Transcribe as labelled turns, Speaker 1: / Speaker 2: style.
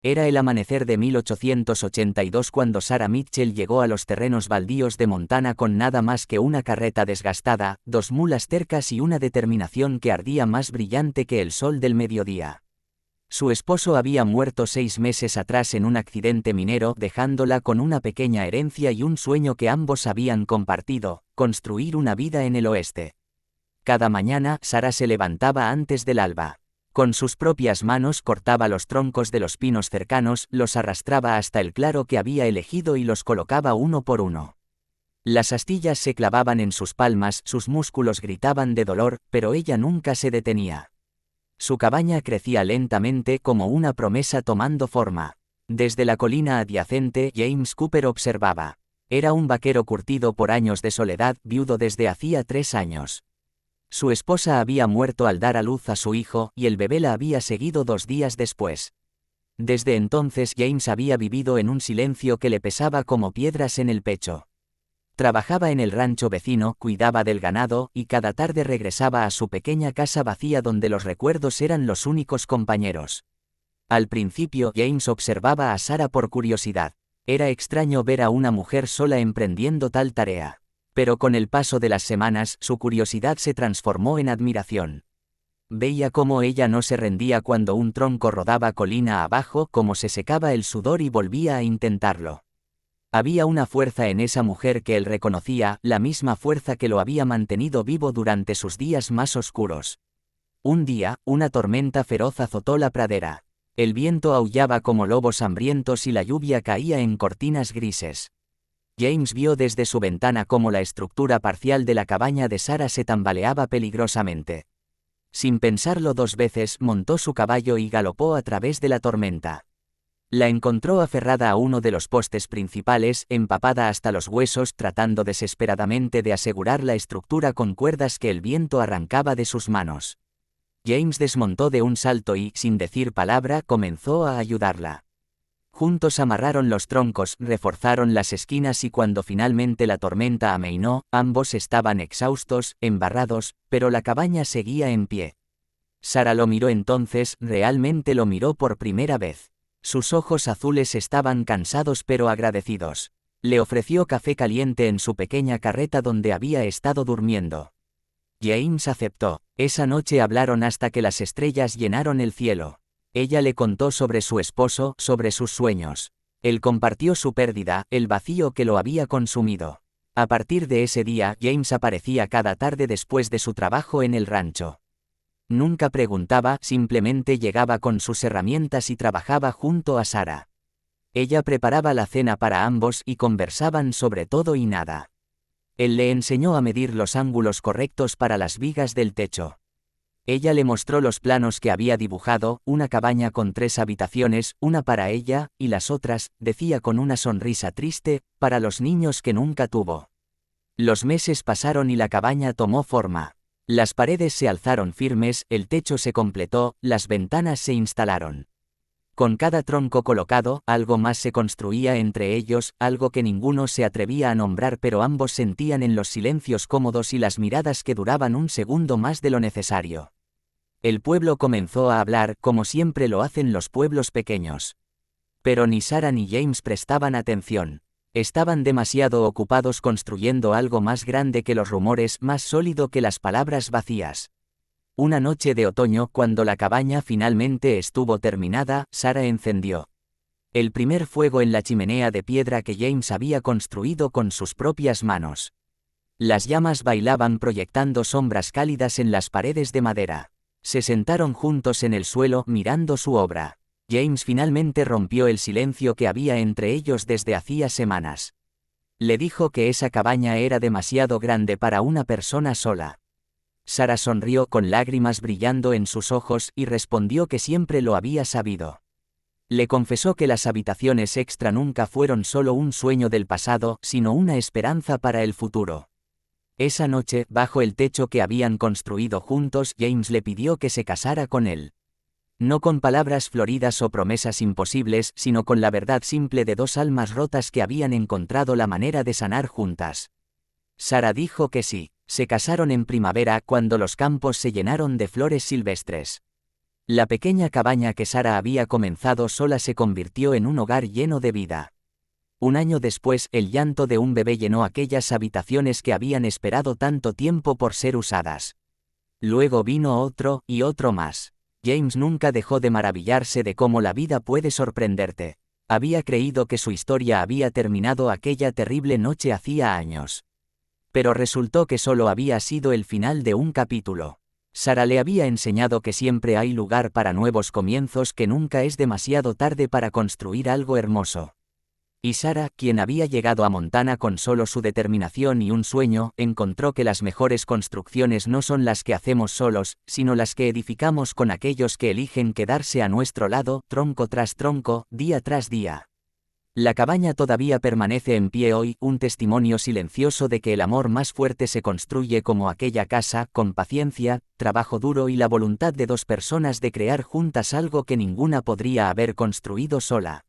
Speaker 1: Era el amanecer de 1882 cuando Sarah Mitchell llegó a los terrenos baldíos de Montana con nada más que una carreta desgastada, 2 mulas tercas y una determinación que ardía más brillante que el sol del mediodía. Su esposo había muerto 6 meses atrás en un accidente minero, dejándola con una pequeña herencia y un sueño que ambos habían compartido: construir una vida en el oeste. Cada mañana, Sarah se levantaba antes del alba. Con sus propias manos cortaba los troncos de los pinos cercanos, los arrastraba hasta el claro que había elegido y los colocaba uno por uno. Las astillas se clavaban en sus palmas, sus músculos gritaban de dolor, pero ella nunca se detenía. Su cabaña crecía lentamente como una promesa tomando forma. Desde la colina adyacente, James Cooper observaba. Era un vaquero curtido por años de soledad, viudo desde hacía 3 años. Su esposa había muerto al dar a luz a su hijo, y el bebé la había seguido 2 días después. Desde entonces James había vivido en un silencio que le pesaba como piedras en el pecho. Trabajaba en el rancho vecino, cuidaba del ganado, y cada tarde regresaba a su pequeña casa vacía donde los recuerdos eran los únicos compañeros. Al principio, James observaba a Sarah por curiosidad. Era extraño ver a una mujer sola emprendiendo tal tarea. Pero con el paso de las semanas, su curiosidad se transformó en admiración. Veía cómo ella no se rendía cuando un tronco rodaba colina abajo, cómo se secaba el sudor y volvía a intentarlo. Había una fuerza en esa mujer que él reconocía, la misma fuerza que lo había mantenido vivo durante sus días más oscuros. Un día, una tormenta feroz azotó la pradera. El viento aullaba como lobos hambrientos y la lluvia caía en cortinas grises. James vio desde su ventana cómo la estructura parcial de la cabaña de Sarah se tambaleaba peligrosamente. Sin pensarlo 2 veces, montó su caballo y galopó a través de la tormenta. La encontró aferrada a uno de los postes principales, empapada hasta los huesos, tratando desesperadamente de asegurar la estructura con cuerdas que el viento arrancaba de sus manos. James desmontó de un salto y, sin decir palabra, comenzó a ayudarla. Juntos amarraron los troncos, reforzaron las esquinas y cuando finalmente la tormenta amainó, ambos estaban exhaustos, embarrados, pero la cabaña seguía en pie. Sarah lo miró entonces, realmente lo miró por primera vez. Sus ojos azules estaban cansados pero agradecidos. Le ofreció café caliente en su pequeña carreta donde había estado durmiendo. James aceptó. Esa noche hablaron hasta que las estrellas llenaron el cielo. Ella le contó sobre su esposo, sobre sus sueños. Él compartió su pérdida, el vacío que lo había consumido. A partir de ese día, James aparecía cada tarde después de su trabajo en el rancho. Nunca preguntaba, simplemente llegaba con sus herramientas y trabajaba junto a Sarah. Ella preparaba la cena para ambos y conversaban sobre todo y nada. Él le enseñó a medir los ángulos correctos para las vigas del techo. Ella le mostró los planos que había dibujado, una cabaña con 3 habitaciones, una para ella, y las otras, decía con una sonrisa triste, para los niños que nunca tuvo. Los meses pasaron y la cabaña tomó forma. Las paredes se alzaron firmes, el techo se completó, las ventanas se instalaron. Con cada tronco colocado, algo más se construía entre ellos, algo que ninguno se atrevía a nombrar pero ambos sentían en los silencios cómodos y las miradas que duraban un segundo más de lo necesario. El pueblo comenzó a hablar, como siempre lo hacen los pueblos pequeños. Pero ni Sarah ni James prestaban atención. Estaban demasiado ocupados construyendo algo más grande que los rumores, más sólido que las palabras vacías. Una noche de otoño, cuando la cabaña finalmente estuvo terminada, Sarah encendió el primer fuego en la chimenea de piedra que James había construido con sus propias manos. Las llamas bailaban proyectando sombras cálidas en las paredes de madera. Se sentaron juntos en el suelo, mirando su obra. James finalmente rompió el silencio que había entre ellos desde hacía semanas. Le dijo que esa cabaña era demasiado grande para una persona sola. Sarah sonrió con lágrimas brillando en sus ojos y respondió que siempre lo había sabido. Le confesó que las habitaciones extra nunca fueron solo un sueño del pasado, sino una esperanza para el futuro. Esa noche, bajo el techo que habían construido juntos, James le pidió que se casara con él. No con palabras floridas o promesas imposibles, sino con la verdad simple de 2 almas rotas que habían encontrado la manera de sanar juntas. Sarah dijo que sí. Se casaron en primavera cuando los campos se llenaron de flores silvestres. La pequeña cabaña que Sara había comenzado sola se convirtió en un hogar lleno de vida. Un año después, el llanto de un bebé llenó aquellas habitaciones que habían esperado tanto tiempo por ser usadas. Luego vino otro, y otro más. James nunca dejó de maravillarse de cómo la vida puede sorprenderte. Había creído que su historia había terminado aquella terrible noche hacía años. Pero resultó que solo había sido el final de un capítulo. Sara le había enseñado que siempre hay lugar para nuevos comienzos, que nunca es demasiado tarde para construir algo hermoso. Y Sara, quien había llegado a Montana con solo su determinación y un sueño, encontró que las mejores construcciones no son las que hacemos solos, sino las que edificamos con aquellos que eligen quedarse a nuestro lado, tronco tras tronco, día tras día. La cabaña todavía permanece en pie hoy, un testimonio silencioso de que el amor más fuerte se construye como aquella casa, con paciencia, trabajo duro y la voluntad de dos personas de crear juntas algo que ninguna podría haber construido sola.